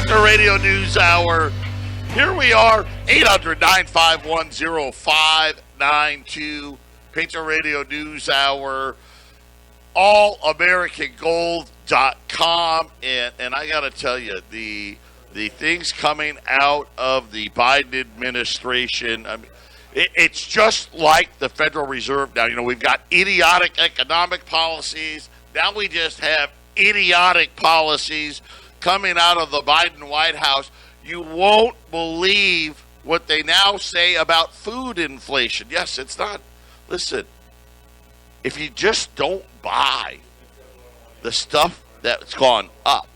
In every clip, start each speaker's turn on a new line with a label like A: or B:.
A: Patriot Radio News Hour. Here we are, 800-951-0592. Patriot Radio News Hour. AllAmericanGold.com. And I got to tell you, the things coming out of the Biden administration, I mean, it's just like the Federal Reserve now. You know, we've got idiotic economic policies. Now we just have idiotic policies coming out of the Biden White House. You won't believe what they now say about food inflation. Yes, it's not. Listen, if you just don't buy the stuff that's gone up,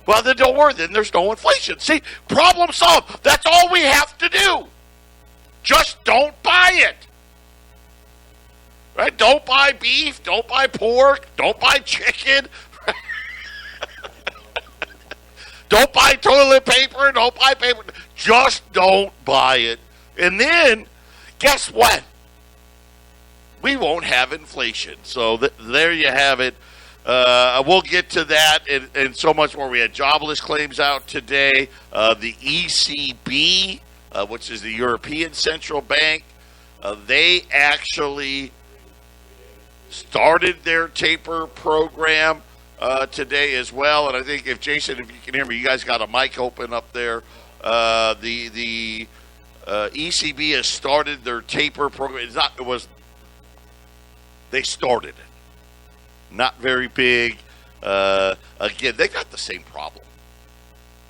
A: well, then don't worry. Then there's no inflation. See, problem solved. That's all we have to do. Just don't buy it. Right? Don't buy beef. Don't buy pork. Don't buy chicken. Don't buy toilet paper. Don't buy paper. Just don't buy it. And then, guess what? We won't have inflation. So there you have it. We'll get to that and so much more. We had jobless claims out today. The ECB, which is the European Central Bank, they actually started their taper program today as well. And I think if Jason, if you can hear me, you guys got a mic open up there. The ECB has started their taper program. They started it. Not very big. Again, they got the same problem,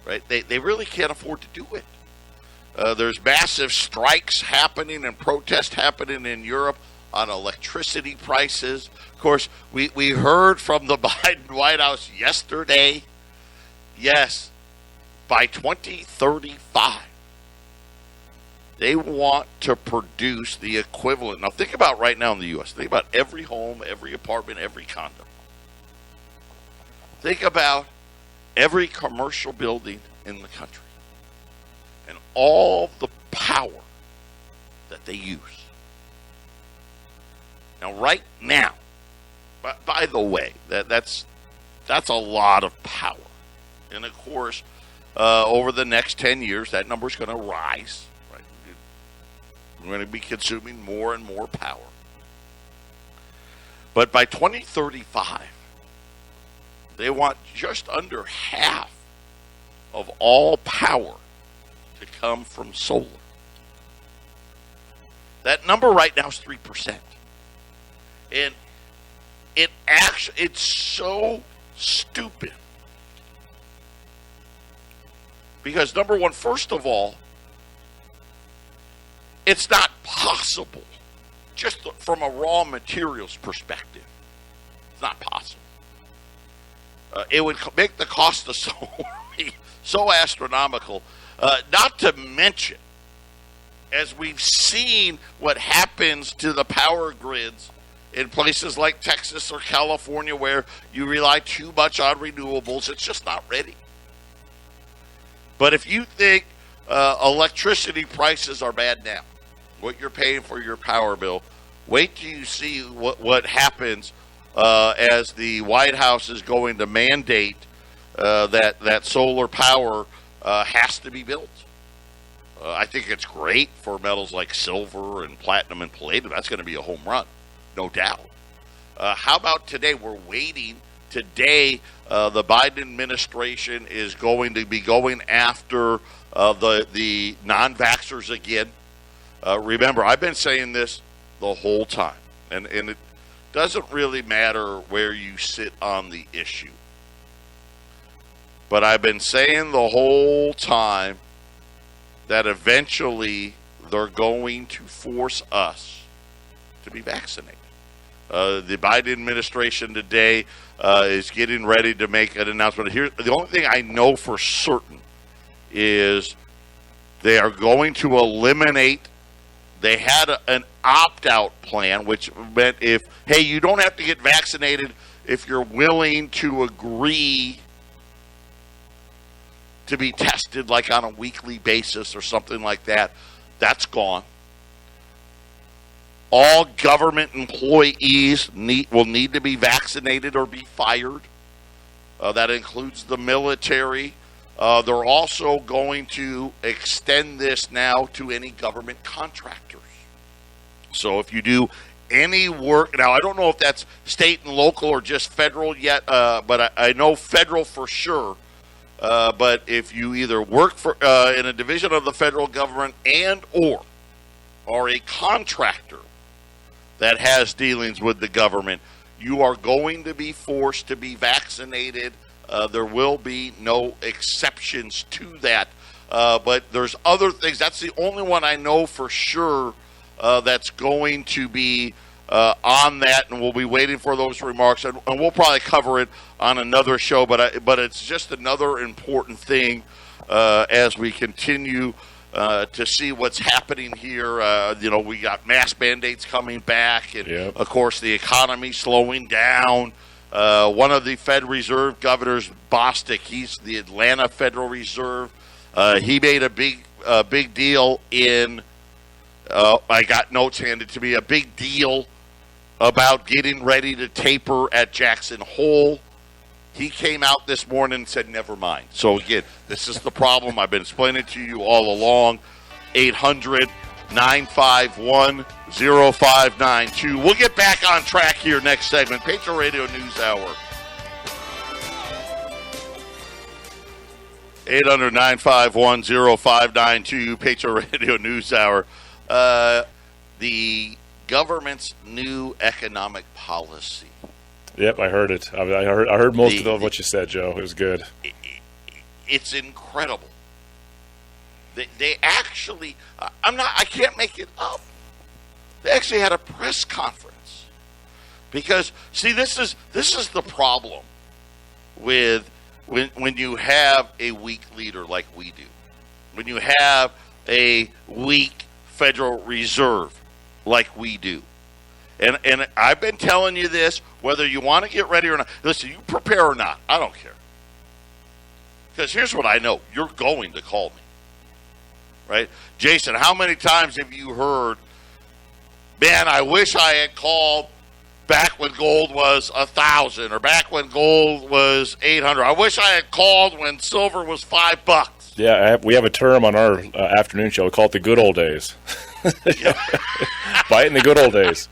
A: right? They really can't afford to do it. There's massive strikes happening and protests happening in Europe on electricity prices. Of course, we heard from the Biden White House yesterday, yes, by 2035, they want to produce the equivalent. Now, think about right now in the U.S. Think about every home, every apartment, every condo. Think about every commercial building in the country and all the power that they use. Now, right now, by the way, that's a lot of power. And, of course, over the next 10 years, that number is going to rise. Right? We're going to be consuming more and more power. But by 2035, they want just under half of all power to come from solar. That number right now is 3%. And it's so stupid. Because number one, first of all, it's not possible. Just from a raw materials perspective, it's not possible. It would make the cost of solar so astronomical. Not to mention, as we've seen what happens to the power grids in places like Texas or California where you rely too much on renewables, it's just not ready. But if you think electricity prices are bad now, what you're paying for your power bill, wait till you see what happens as the White House is going to mandate that solar power has to be built. I think it's great for metals like silver and platinum and palladium. That's going to be a home run, no doubt. How about today? We're waiting. Today, the Biden administration is going to be going after the non-vaxxers again. Remember, I've been saying this the whole time, and it doesn't really matter where you sit on the issue. But I've been saying the whole time that eventually they're going to force us to be vaccinated. The Biden administration today is getting ready to make an announcement. Here, the only thing I know for certain is they are going to eliminate. They had an opt-out plan, which meant hey, you don't have to get vaccinated if you're willing to agree to be tested like on a weekly basis or something like that. That's gone. All government employees will need to be vaccinated or be fired. That includes the military. They're also going to extend this now to any government contractors. So if you do any work, now I don't know if that's state and local or just federal yet, but I know federal for sure. But if you either work for in a division of the federal government and or are a contractor that has dealings with the government, you are going to be forced to be vaccinated. There will be no exceptions to that. But there's other things. That's the only one I know for sure that's going to be on that, and we'll be waiting for those remarks, and we'll probably cover it on another show. But it's just another important thing as we continue to see what's happening here. We got mask mandates coming back, and of course the economy slowing down. One of the Fed Reserve governors, Bostic, he's the Atlanta Federal Reserve. He made a big deal in. I got notes handed to me. A big deal about getting ready to taper at Jackson Hole. He came out this morning and said, never mind. So, again, this is the problem. I've been explaining to you all along. 800-951-0592. We'll get back on track here next segment. Patriot Radio News Hour. 800-951-0592. Patriot Radio News Hour. The government's new economic policy.
B: Yep, I heard it. I heard most of what you said, Joe. It was good.
A: It's incredible. They actually, I can't make it up. They actually had a press conference because, see, this is the problem with when you have a weak leader like we do, when you have a weak Federal Reserve like we do. And I've been telling you this, whether you want to get ready or not. Listen, you prepare or not, I don't care. Because here's what I know. You're going to call me. Right? Jason, how many times have you heard, man, I wish I had called back when gold was 1,000 or back when gold was 800. I wish I had called when silver was $5.
B: Yeah, we have a term on our afternoon show. We call it the good old days. Buy it in the good old days.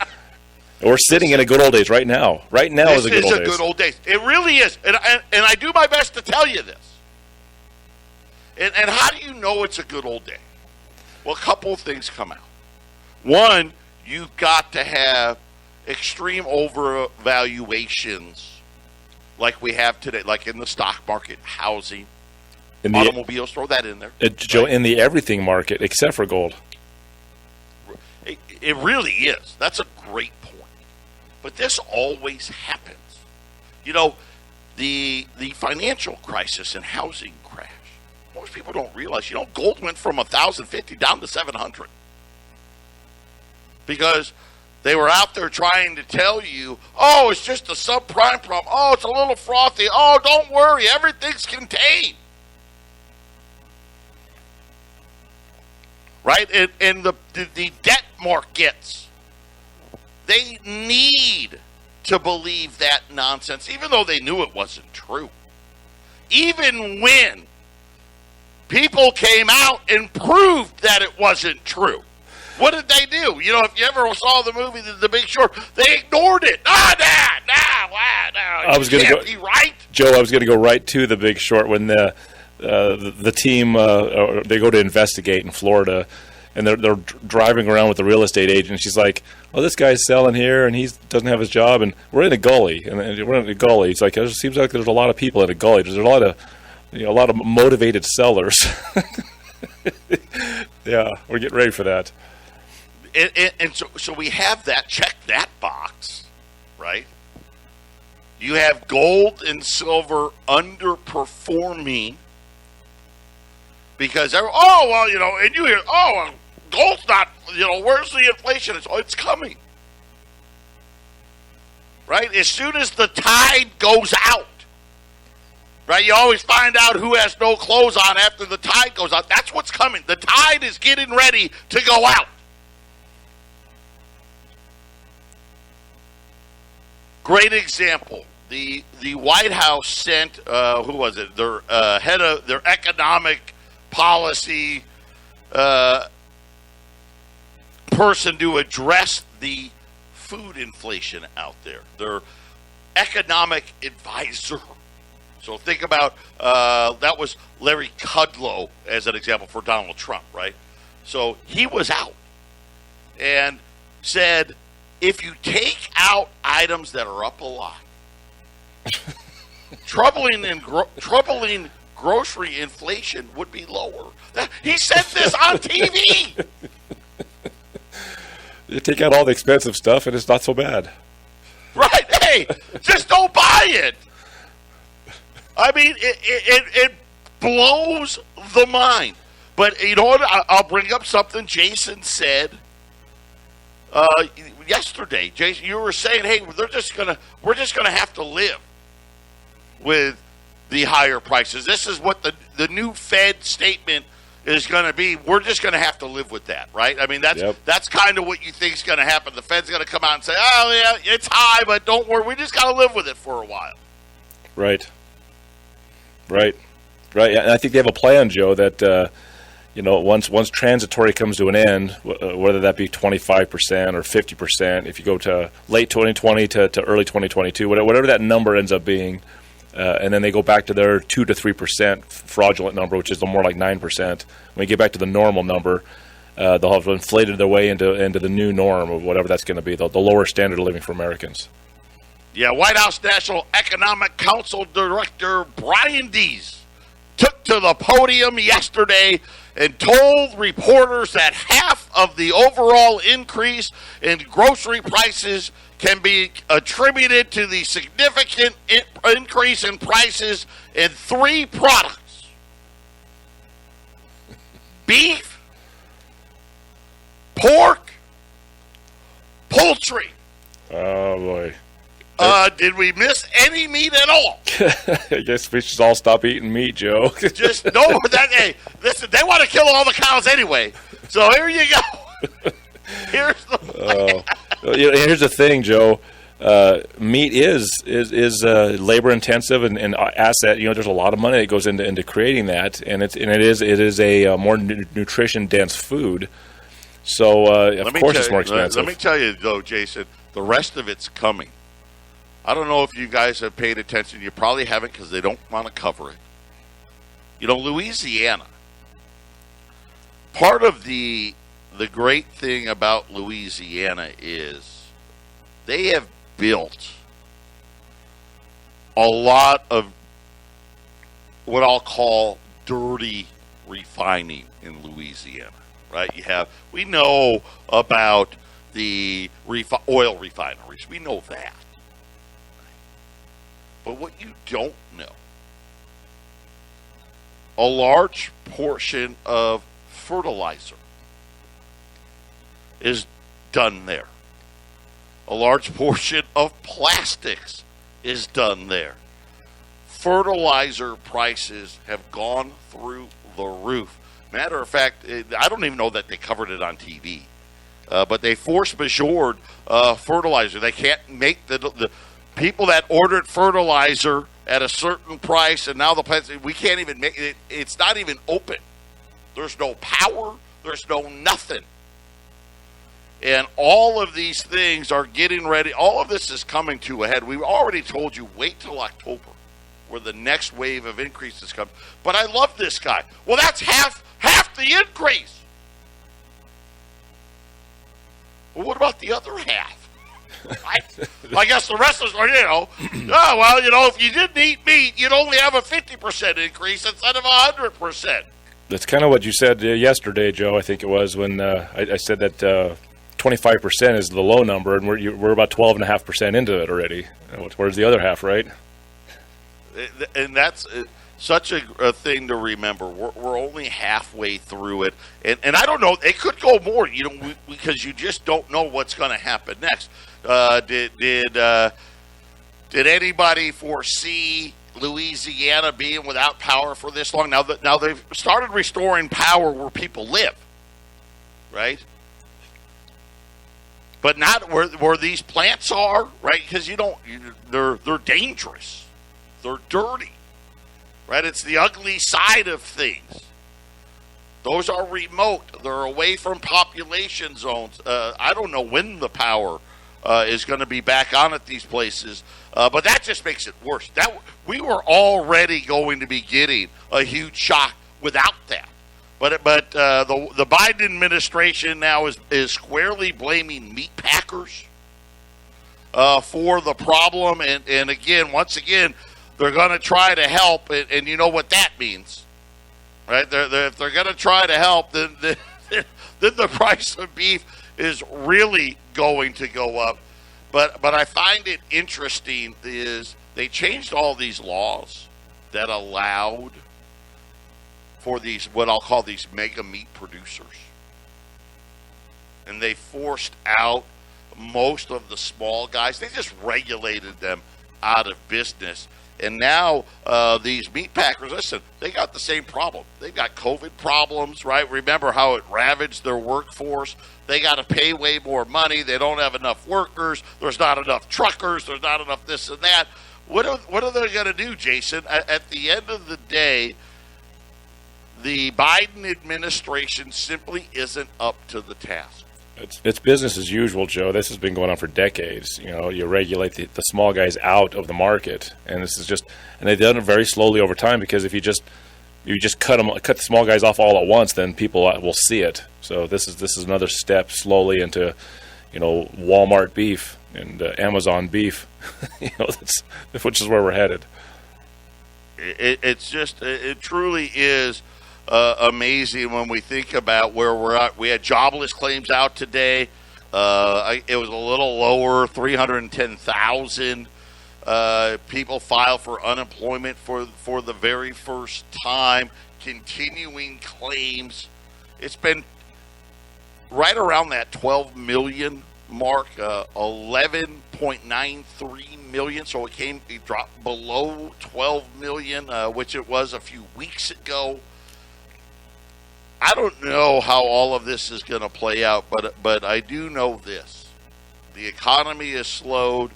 B: We're sitting in a good old days right now. Right now is a good old days.
A: This is a good old days. It really is. And I do my best to tell you this. And how do you know it's a good old day? Well, a couple of things come out. One, you've got to have extreme overvaluations like we have today, like in the stock market, housing, automobiles, throw that in there.
B: Joe, in the everything market, except for gold.
A: It really is. That's a great point. But this always happens. You know, the financial crisis and housing crash, most people don't realize, gold went from 1,050 down to 700. Because they were out there trying to tell you, oh, it's just a subprime problem. Oh, it's a little frothy. Oh, don't worry, everything's contained. Right? And the debt markets, they need to believe that nonsense, even though they knew it wasn't true. Even when people came out and proved that it wasn't true. What did they do? If you ever saw the movie The Big Short, they ignored it.
B: I was going to go
A: right,
B: Joe. I was going to go right to The Big Short when the team they go to investigate in Florida, and they're driving around with the real estate agent. She's like, "Oh, this guy's selling here, and he doesn't have his job, and we're in a gully, and we're in a gully." It's like it seems like there's a lot of people in a gully. There's a lot of motivated sellers. Yeah, we're getting ready for that.
A: And so we have that, check that box, right? You have gold and silver underperforming because, and you hear, gold's not, where's the inflation? It's coming, right? As soon as the tide goes out, right? You always find out who has no clothes on after the tide goes out. That's what's coming. The tide is getting ready to go out. Great example. the White House sent who was it? Their head of their economic policy person to address the food inflation out there. Their economic advisor. So think about that was Larry Kudlow as an example for Donald Trump, right? So he was out and said, if you take out items that are up a lot, troubling grocery inflation would be lower. He said this on TV.
B: You take out all the expensive stuff, and it's not so bad.
A: Right? Hey, just don't buy it. I mean, it blows the mind. But you know what? I'll bring up something Jason said yesterday. Jason, you were saying, "Hey, we're just gonna have to live with the higher prices. This is what the new Fed statement is going to be. We're just going to have to live with that, right? I mean, that's kind of what you think is going to happen. The Fed's going to come out and say, "Oh, yeah, it's high, but don't worry, we just got to live with it for a while."
B: Right. And I think they have a plan, Joe, that once transitory comes to an end, whether that be 25% or 50%, if you go to late 2020 to early 2022, whatever that number ends up being, and then they go back to their 2 to 3% fraudulent number, which is more like 9%. When you get back to the normal number, they'll have inflated their way into the new norm of whatever that's going to be, the lower standard of living for Americans.
A: Yeah, White House National Economic Council Director Brian Deese took to the podium yesterday and told reporters that half of the overall increase in grocery prices can be attributed to the significant increase in prices in 3 products: beef, pork, poultry.
B: Oh, boy.
A: Did we miss any meat at all?
B: I guess we should all stop eating meat, Joe.
A: Just no. Hey, listen, they want to kill all the cows anyway. So here you go. Here's the
B: here's the thing, Joe. Meat is labor intensive and asset. There's a lot of money that goes into creating that, and it is a more nutrition dense food. So of course it's more expensive.
A: Let me tell you though, Jason, the rest of it's coming. I don't know if you guys have paid attention. You probably haven't because they don't want to cover it. Louisiana. Part of the great thing about Louisiana is they have built a lot of what I'll call dirty refining in Louisiana, right? We know about the oil refineries. We know that. But what you don't know, a large portion of fertilizer is done there. A large portion of plastics is done there. Fertilizer prices have gone through the roof. Matter of fact, I don't even know that they covered it on TV, but they force majeured fertilizer. They can't make the people that ordered fertilizer at a certain price, and now the plants, we can't even make it. It's not even open. There's no power. There's no nothing. And all of these things are getting ready. All of this is coming to a head. We've already told you, wait till October, where the next wave of increases come. But I love this guy. Well, that's half the increase. Well, what about the other half? I guess the rest is, if you didn't eat meat, you'd only have a 50% increase instead of 100%.
B: That's kind of what you said yesterday, Joe. I think it was when I said that 25% is the low number, and we're about 12.5% into it already. Where's the other half, right?
A: And that's such a thing to remember. We're only halfway through it, and I don't know. It could go more, because you just don't know what's going to happen next. Did anybody foresee Louisiana being without power for this long? Now they've started restoring power where people live, right? but not where these plants are, right? Because they're dangerous, they're dirty, right? It's the ugly side of things. Those are remote. They're away from population zones. I don't know when the power is going to be back on at these places, but that just makes it worse. That we were already going to be getting a huge shock without that. But the Biden administration now is squarely blaming meat packers for the problem, and once again, they're going to try to help, and you know what that means. Right, if they're going to try to help, then the price of beef is really going to go up. But I find it interesting is they changed all these laws that allowed for these what I'll call these mega meat producers, and they forced out most of the small guys. They just regulated them out of business. And now these meat packers, listen, they got the same problem. They've got COVID problems, right? Remember how it ravaged their workforce? They got to pay way more money. They don't have enough workers. There's not enough truckers. There's not enough this and that. What are they going to do, Jason? At the end of the day, the Biden administration simply isn't up to the task.
B: It's business as usual, Joe. This has been going on for decades. You know, you regulate the small guys out of the market, and and they've done it very slowly over time, because if you just cut the small guys off all at once, then people will see it. So this is another step slowly into, Walmart beef and Amazon beef, which is where we're headed.
A: It truly is. Amazing when we think about where we're at. We had jobless claims out today. It was a little lower, 310,000 people filed for unemployment for the very first time. Continuing claims. It's been right around that 12 million mark, 11.93 million. So it dropped below 12 million, which it was a few weeks ago. I don't know how all of this is going to play out, but I do know this. The economy is slowed.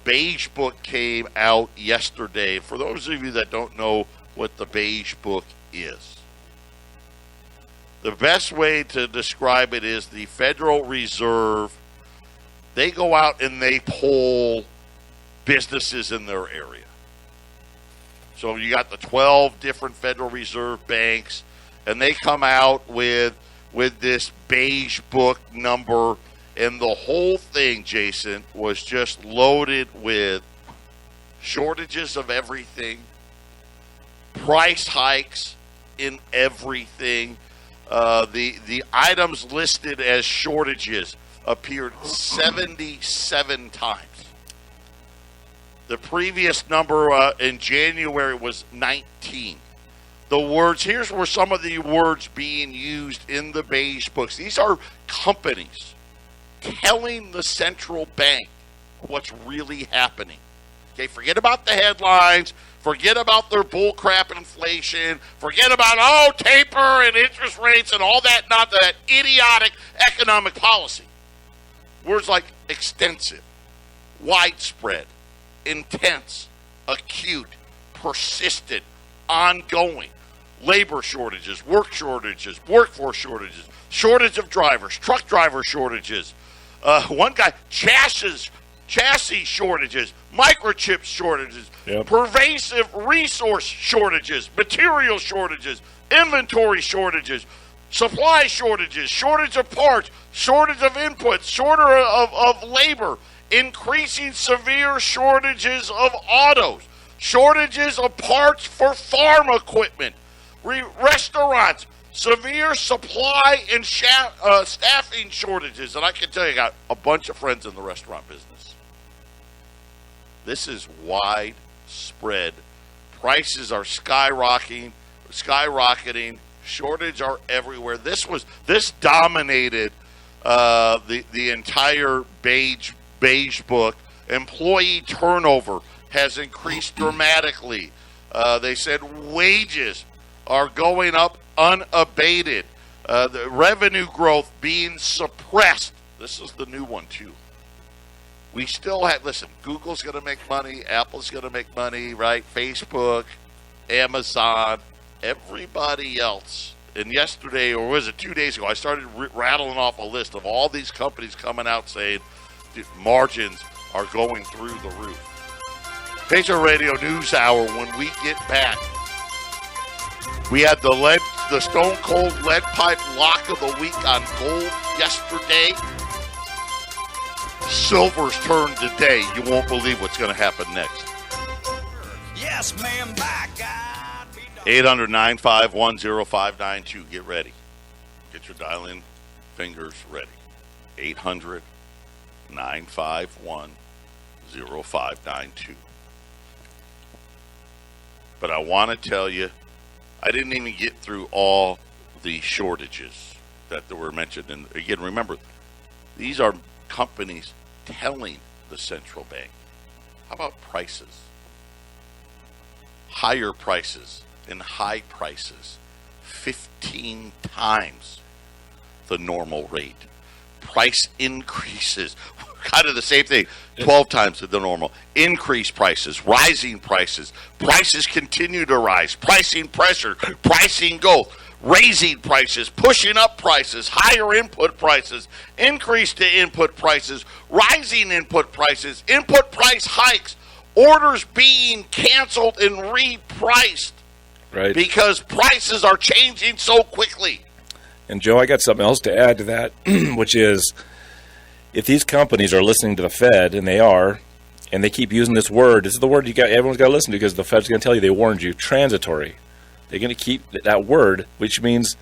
A: Beige book came out yesterday. For those of you that don't know what the Beige book is, the best way to describe it is the Federal Reserve. They go out and they poll businesses in their area. So you got the 12 different Federal Reserve banks, and they come out with this Beige book number, and the whole thing, Jason, was just loaded with shortages of everything, price hikes in everything. The items listed as shortages appeared 77 times. The previous number in January was 19. The words, here's where some of the words being used in the Beige books. These are companies telling the central bank what's really happening. Okay, forget about the headlines. Forget about their bullcrap inflation. Forget about, taper and interest rates and all that, not that idiotic economic policy. Words like extensive, widespread, intense, acute, persistent, ongoing. Labor shortages, workforce shortages, shortage of drivers, truck driver shortages. One guy, chassis shortages, microchip shortages, pervasive resource shortages, material shortages, inventory shortages, supply shortages, shortage of parts, shortage of inputs, shortage of labor, increasing severe shortages of autos, shortages of parts for farm equipment, restaurants, severe supply and staffing shortages. And I can tell you, I got a bunch of friends in the restaurant business. This is widespread. Prices are skyrocketing. Shortage are everywhere. This dominated the entire Beige book. Employee turnover has increased dramatically. They said wages are going up unabated. The revenue growth being suppressed. This is the new one, too. We still have, listen, Google's going to make money. Apple's going to make money, right? Facebook, Amazon, everybody else. And yesterday, or was it 2 days ago, I started rattling off a list of all these companies coming out saying margins are going through the roof. Patriot Radio News Hour, when we get back, we had the Stone Cold Lead Pipe Lock of the Week on gold yesterday. Silver's turn today. You won't believe what's going to happen next.
C: Yes, ma'am, by God.
A: 800-951-0592. Get ready. Get your dial-in fingers ready. 800-951-0592. But I want to tell you, I didn't even get through all the shortages that were mentioned. And again, remember, these are companies telling the central bank. How about prices? Higher prices and high prices, 15 times the normal rate. Price increases, kind of the same thing, 12 times the normal. Increased prices, rising prices. Prices continue to rise. Pricing pressure, pricing growth. Raising prices, pushing up prices, higher input prices, increase to input prices, rising input prices, input price hikes, orders being canceled and repriced.
B: Right.
A: Because prices are changing so quickly.
B: And Joe, I got something else to add to that, which is if these companies are listening to the Fed, and they are, and they keep using this word, this is the word everyone's got to listen to because the Fed's going to tell you, they warned you, transitory. They're going to keep that word, which means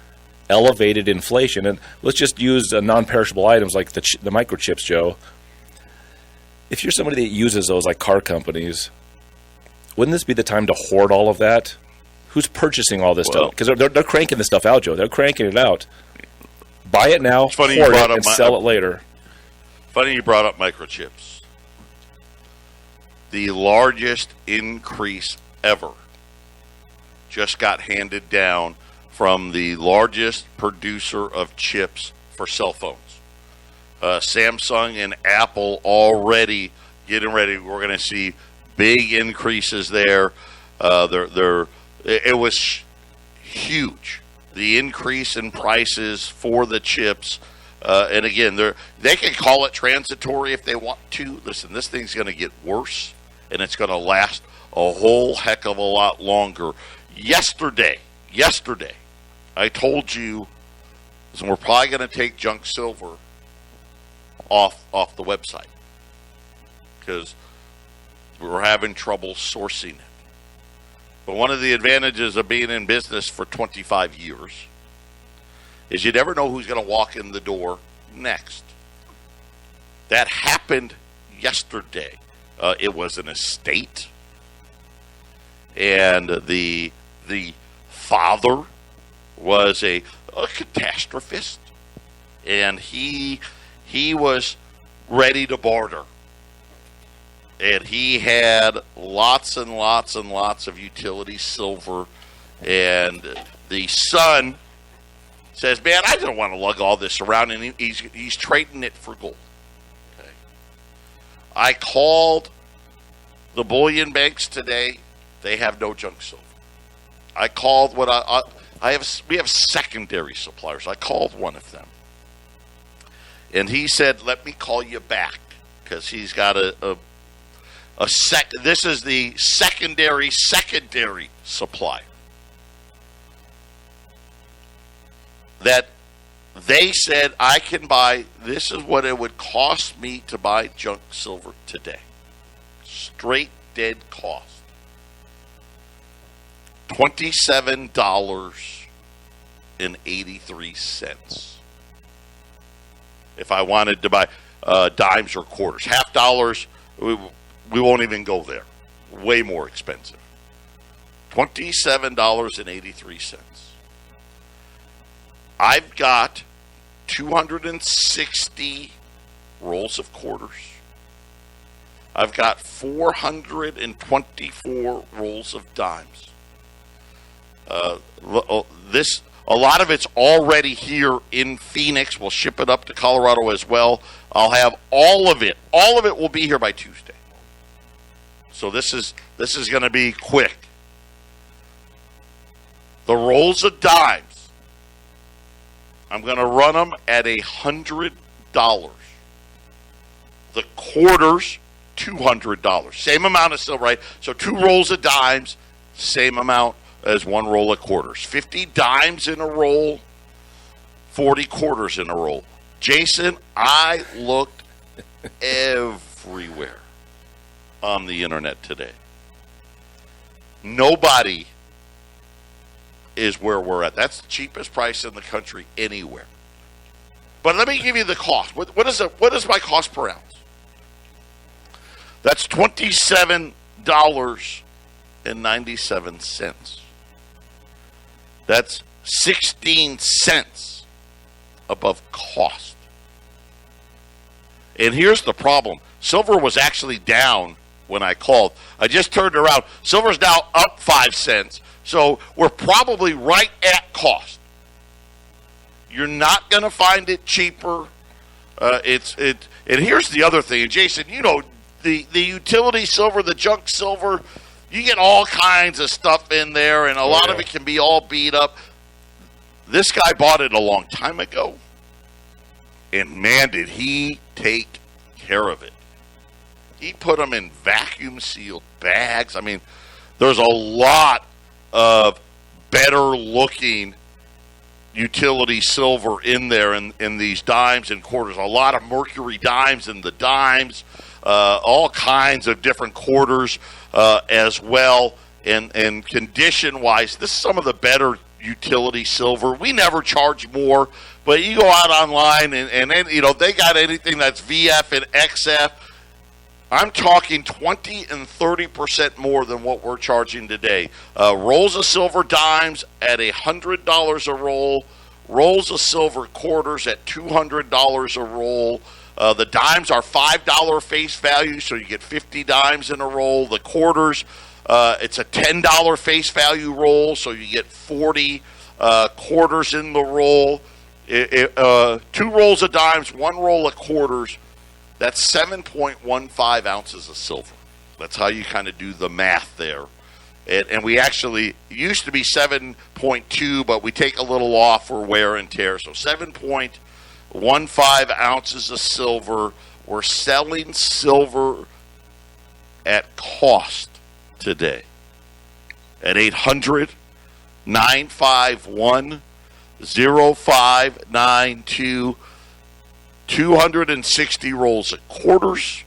B: elevated inflation. And let's just use non-perishable items like the microchips, Joe. If you're somebody that uses those like car companies, wouldn't this be the time to hoard all of that? Who's purchasing all this stuff? Because they're cranking this stuff out, Joe. They're cranking it out. Buy it now, hoard it, and sell it later.
A: Funny you brought up microchips. The largest increase ever just got handed down from the largest producer of chips for cell phones. Samsung and Apple already getting ready. We're going to see big increases there. It was huge. The increase in prices for the chips. And again, they can call it transitory if they want to. Listen, this thing's going to get worse, and it's going to last a whole heck of a lot longer. Yesterday, I told you, listen, we're probably going to take junk silver off the website because we're having trouble sourcing it. But one of the advantages of being in business for 25 years is you never know who's going to walk in the door next. That happened yesterday. It was an estate, and the father was a catastrophist, and he was ready to barter. And he had lots and lots and lots of utility silver. And the son says, man, I don't want to lug all this around. And he's trading it for gold. Okay. I called the bullion banks today. They have no junk silver. I called we have secondary suppliers. I called one of them. And he said, let me call you back. Because he's got this is the secondary supply that they said I can buy. This is what it would cost me to buy junk silver today. Straight dead cost. $27.83. If I wanted to buy dimes or quarters, half dollars, we won't even go there. Way more expensive. $27.83. I've got 260 rolls of quarters. I've got 424 rolls of dimes. A lot of it's already here in Phoenix. We'll ship it up to Colorado as well. I'll have all of it. All of it will be here by Tuesday. So this is going to be quick. The rolls of dimes, I'm going to run them at $100. The quarters, $200. Same amount of silver, right? So 2 rolls of dimes, same amount as 1 roll of quarters. 50 dimes in a roll, 40 quarters in a roll. Jason, I looked everywhere on the internet today. Nobody is where we're at. That's the cheapest price in the country anywhere. But let me give you the cost. What is my cost per ounce? That's $27.97. That's 16 cents above cost. And here's the problem. Silver was actually down when I called. I just turned around. Silver's now up 5 cents. So we're probably right at cost. You're not going to find it cheaper. And here's the other thing. And Jason, you know, the utility silver, the junk silver, you get all kinds of stuff in there, and a lot of it can be all beat up. This guy bought it a long time ago, and man, did he take care of it. He put them in vacuum-sealed bags. I mean, there's a lot of better-looking utility silver in there in these dimes and quarters. A lot of mercury dimes in the dimes, all kinds of different quarters as well. And condition-wise, this is some of the better utility silver. We never charge more, but you go out online and you know, they got anything that's VF and XF. I'm talking 20 and 30% more than what we're charging today. Rolls of silver dimes at $100 a roll. Rolls of silver quarters at $200 a roll. The dimes are $5 face value, so you get 50 dimes in a roll. The quarters, it's a $10 face value roll, so you get 40 quarters in the roll. 2 rolls of dimes, 1 roll of quarters. That's 7.15 ounces of silver. That's how you kind of do the math there. And we actually, it used to be 7.2, but we take a little off for wear and tear. So 7.15 ounces of silver. We're selling silver at cost today at 800-951-0592. 260 rolls of quarters,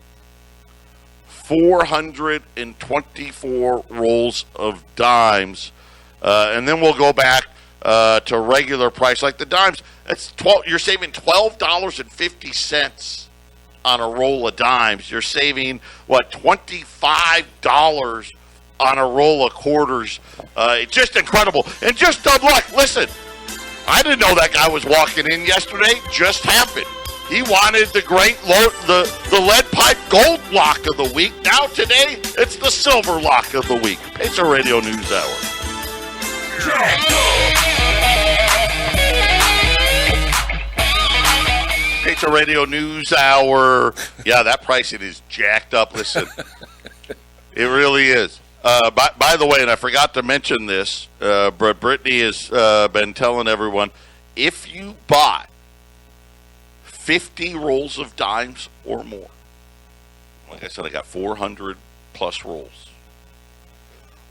A: 424 rolls of dimes, and then we'll go back to regular price. Like the dimes, you're saving $12.50 on a roll of dimes. You're saving, $25 on a roll of quarters. It's just incredible. And just dumb luck. Listen, I didn't know that guy was walking in yesterday. Just happened. He wanted the lead pipe gold lock of the week. Now today, it's the silver lock of the week. It's a Radio News Hour. It's a Radio News Hour. Yeah, that pricing is jacked up. Listen, it really is. By the way, and I forgot to mention this, but Brittany has been telling everyone, if you buy 50 rolls of dimes or more, like I said, I got 400 plus rolls,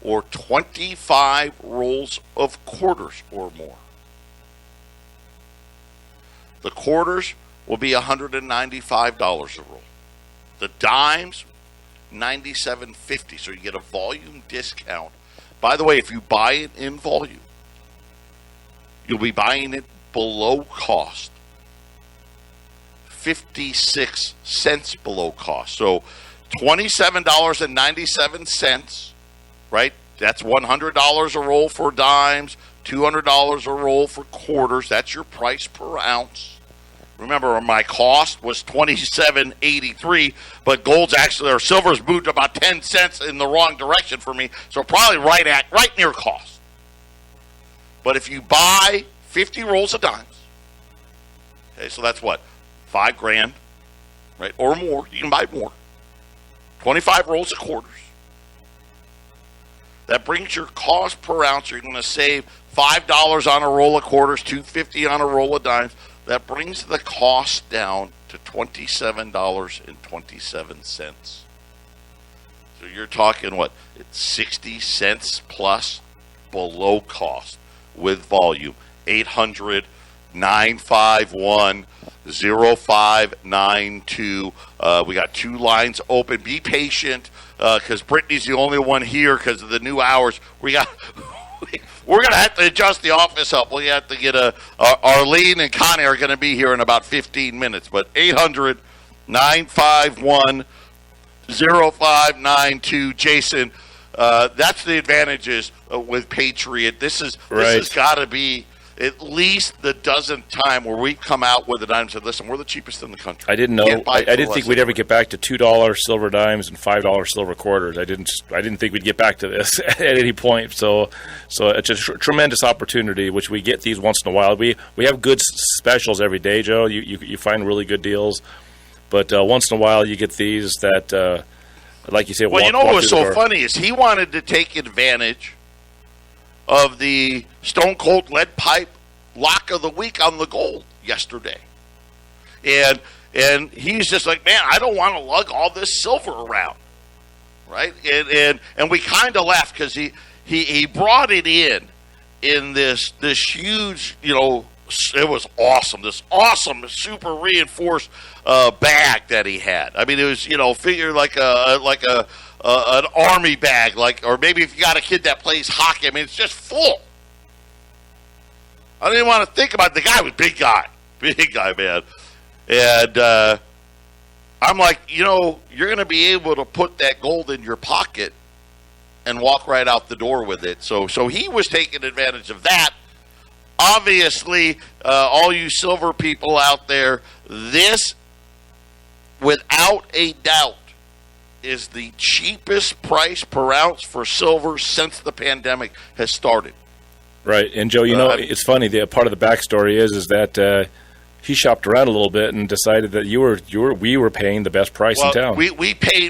A: or 25 rolls of quarters or more, the quarters will be $195 a roll. The dimes, $97.50. So you get a volume discount. By the way, if you buy it in volume, you'll be buying it below cost. 56 cents below cost. So $27.97, right? That's $100 a roll for dimes, $200 a roll for quarters. That's your price per ounce. Remember, my cost was $27.83, but silver's moved about 10 cents in the wrong direction for me, so probably right near cost. But if you buy 50 rolls of dimes. Okay, so that's what? $5,000, right? Or more. You can buy more. 25 rolls of quarters. That brings your cost per ounce. You're going to save $5 on a roll of quarters, $2.50 on a roll of dimes. That brings the cost down to $27.27. So you're talking what? It's 60 cents plus below cost with volume. 800-951-0592. We got 2 lines open. Be patient because Brittany's the only one here because of the new hours. We're going to have to adjust the office up. We have to get Arlene and Connie are going to be here in about 15 minutes. But 800-951-0592. Jason, that's the advantages with Patriot. This has got to be at least the dozenth time where we come out with a dime and said, listen, we're the cheapest in the country.
B: I didn't know. I didn't think we'd ever get back to $2 silver dimes and $5 silver quarters. I didn't think we'd get back to this at any point. So it's a tremendous opportunity, which we get these once in a while. We have good specials every day, Joe. You find really good deals, but once in a while you get these that, like you say.
A: Well, you know what was so funny is he wanted to take advantage of the Stone Cold Lead Pipe lock of the week on the gold yesterday. And he's just like, man, I don't want to lug all this silver around, right? And we kind of laughed because he brought it in this huge, it was awesome, this awesome, super reinforced bag that he had. I mean, it was, figure like an army bag, or maybe if you got a kid that plays hockey, I mean, it's just full. I didn't want to think about it. The guy was big guy, man. And I'm like, you're going to be able to put that gold in your pocket and walk right out the door with it. So he was taking advantage of that. Obviously, all you silver people out there, this, without a doubt, is the cheapest price per ounce for silver since the pandemic has started.
B: Right, and Joe, it's funny. The part of the backstory is that he shopped around a little bit and decided that we were paying the best price in town.
A: We pay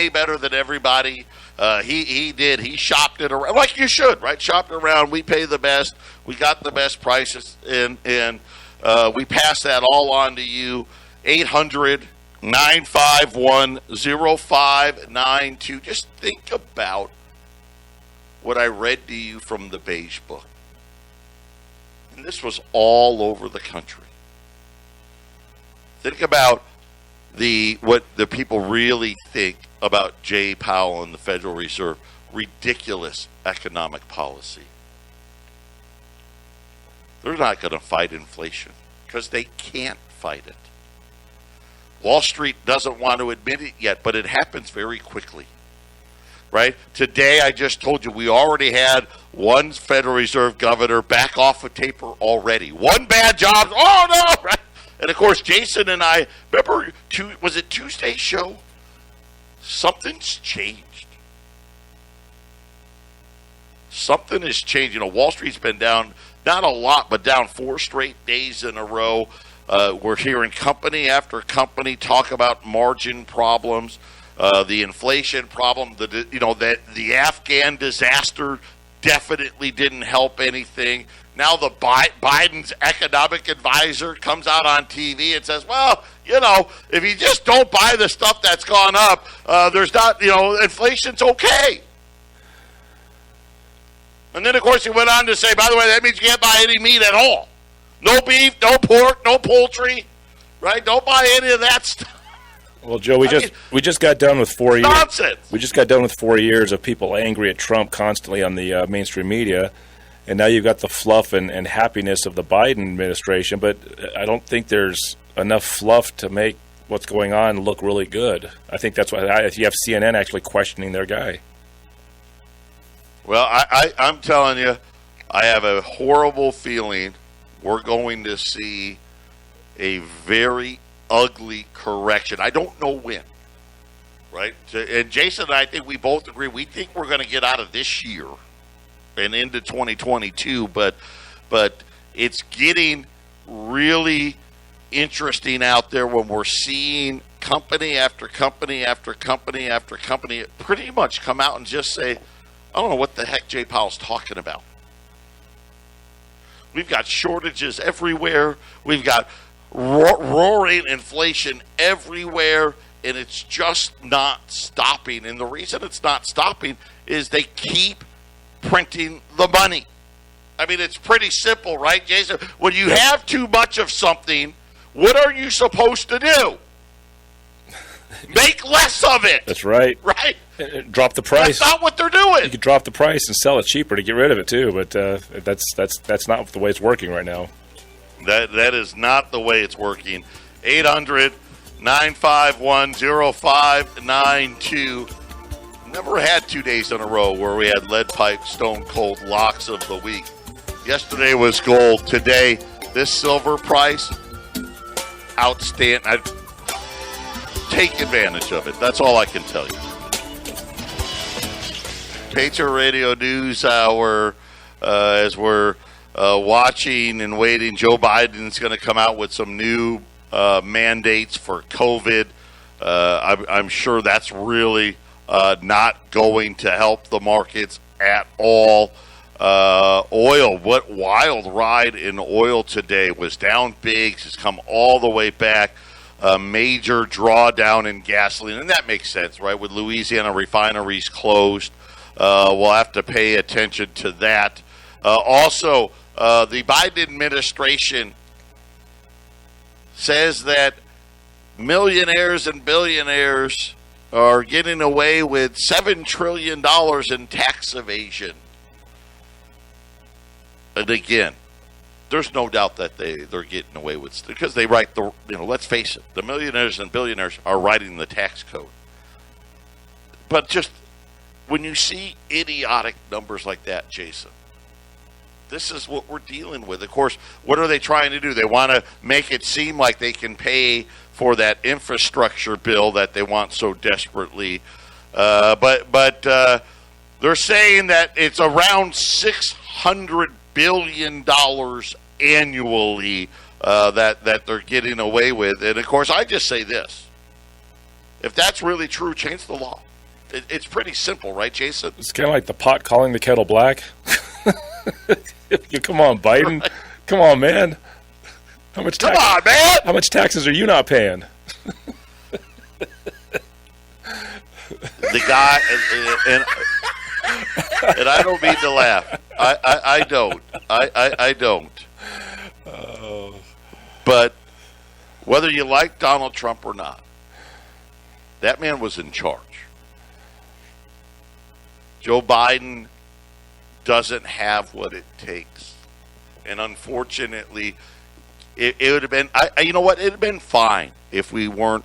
A: better than everybody. He did. He shopped it around like you should, right? Shopped around. We pay the best. We got the best prices, and we pass that all on to you. 800-951-0592. Just think about what I read to you from the Beige book. And this was all over the country. Think about what the people really think about Jay Powell and the Federal Reserve. Ridiculous economic policy. They're not going to fight inflation because they can't fight it. Wall Street doesn't want to admit it yet, but it happens very quickly, right? Today, I just told you, we already had one Federal Reserve governor back off a taper already. One bad job, oh no, right? And of course, Jason and I, remember, was it Tuesday's show? Something's changed. Something has changed. Wall Street's been down, not a lot, but down 4 straight days in a row. We're hearing company after company talk about margin problems, the inflation problem. The Afghan disaster definitely didn't help anything. Now the Biden's economic advisor comes out on TV and says, well, if you just don't buy the stuff that's gone up, there's not, inflation's okay. And then, of course, he went on to say, by the way, that means you can't buy any meat at all. No beef, no pork, no poultry, right? Don't buy any of that stuff.
B: Well, Joe, we just got done with 4 years.
A: Nonsense.
B: We just got done with 4 years of people angry at Trump constantly on the mainstream media, and now you've got the fluff and happiness of the Biden administration. But I don't think there's enough fluff to make what's going on look really good. I think that's why you have CNN actually questioning their guy.
A: Well, I'm telling you, I have a horrible feeling we're going to see a very ugly correction. I don't know when, right? And Jason and I think we both agree. We think we're going to get out of this year and into 2022, but it's getting really interesting out there when we're seeing company after company after company after company pretty much come out and just say, I don't know what the heck Jay Powell's talking about. We've got shortages everywhere. We've got roaring inflation everywhere, and it's just not stopping. And the reason it's not stopping is they keep printing the money. I mean, it's pretty simple, right, Jason? When you have too much of something, what are you supposed to do? Make less of it.
B: That's right.
A: Right?
B: Drop the price.
A: That's not what they're doing.
B: You could drop the price and sell it cheaper to get rid of it too, but that's not the way it's working right now.
A: That is not the way it's working. 800-951-0592. Never had 2 days in a row where we had lead pipe stone cold locks of the week. Yesterday was gold. Today, this silver price, outstanding. Take advantage of it. That's all I can tell you. Patriot Radio News Hour, as we're watching and waiting. Joe Biden is going to come out with some new mandates for COVID. I'm sure that's really not going to help the markets at all. Oil, what wild ride in oil today, was down big, has come all the way back. A major drawdown in gasoline, and that makes sense, right? With Louisiana refineries closed, we'll have to pay attention to that. Also, the Biden administration says that millionaires and billionaires are getting away with $7 trillion in tax evasion. And again, there's no doubt that they're getting away with it because they write let's face it, the millionaires and billionaires are writing the tax code. But just when you see idiotic numbers like that, Jason, this is what we're dealing with. Of course, what are they trying to do? They want to make it seem like they can pay for that infrastructure bill that they want so desperately. But they're saying that it's around $600 billion annually that they're getting away with. And, of course, I just say this. If that's really true, change the law. It's pretty simple, right, Jason?
B: It's kind of like the pot calling the kettle black. Come on, Biden. Right. Come on, man. Come on, man. How much taxes are you not paying?
A: The guy, and I don't mean to laugh. I don't. I don't.
B: Oh.
A: But whether you like Donald Trump or not, that man was in charge. Joe Biden doesn't have what it takes. And unfortunately, it would have been, you know what, it would have been fine if we weren't,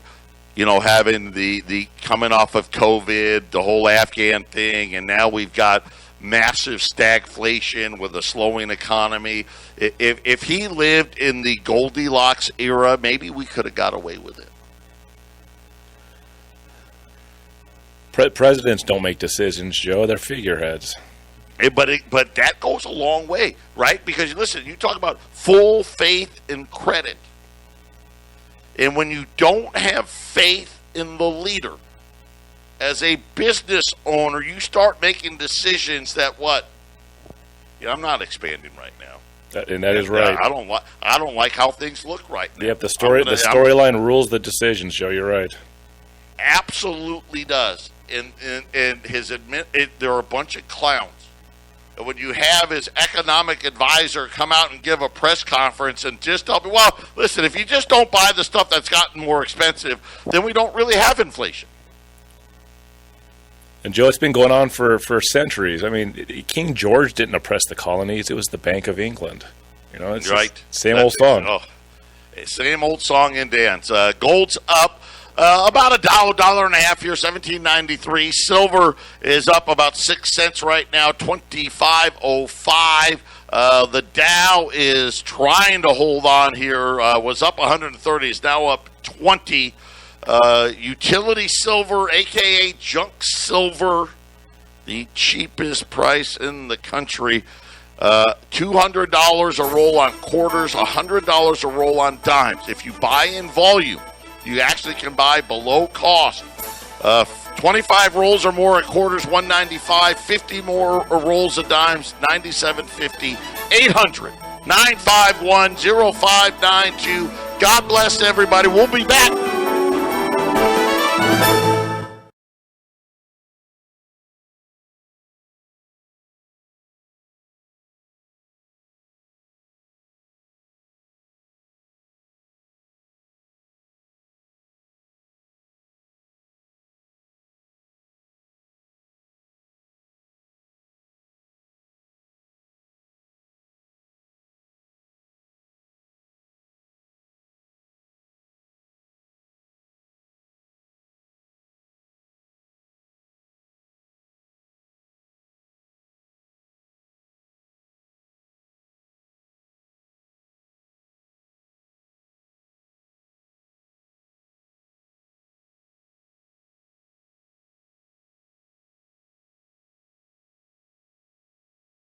A: having the coming off of COVID, the whole Afghan thing, and now we've got massive stagflation with a slowing economy. If he lived in the Goldilocks era, maybe we could have got away with it.
B: Presidents don't make decisions, Joe. They're figureheads.
A: But that goes a long way, right? Because, listen, you talk about full faith and credit. And when you don't have faith in the leader, as a business owner, you start making decisions that I'm not expanding right now.
B: That is right.
A: I don't like how things look right now.
B: Yep, the storyline rules the decisions, Joe. You're right.
A: Absolutely does. And there are a bunch of clowns. And when you have his economic advisor come out and give a press conference and just tell me, well, listen, if you just don't buy the stuff that's gotten more expensive, then we don't really have inflation.
B: And, Joe, it's been going on for centuries. I mean, King George didn't oppress the colonies. It was the Bank of England. It's
A: right.
B: Same old song.
A: Same old song and dance. Gold's up about $1.50 here, $17.93. Silver is up about 6 cents right now, $25.05. The Dow is trying to hold on here. Was up 130, is now up 20. Utility silver, a.k.a. junk silver, the cheapest price in the country, $200 a roll on quarters, $100 a roll on dimes. If you buy in volume, you actually can buy below cost. 25 rolls or more at quarters, $195. 50 more rolls of dimes, $97.50. 800-951-0592. God bless everybody. We'll be back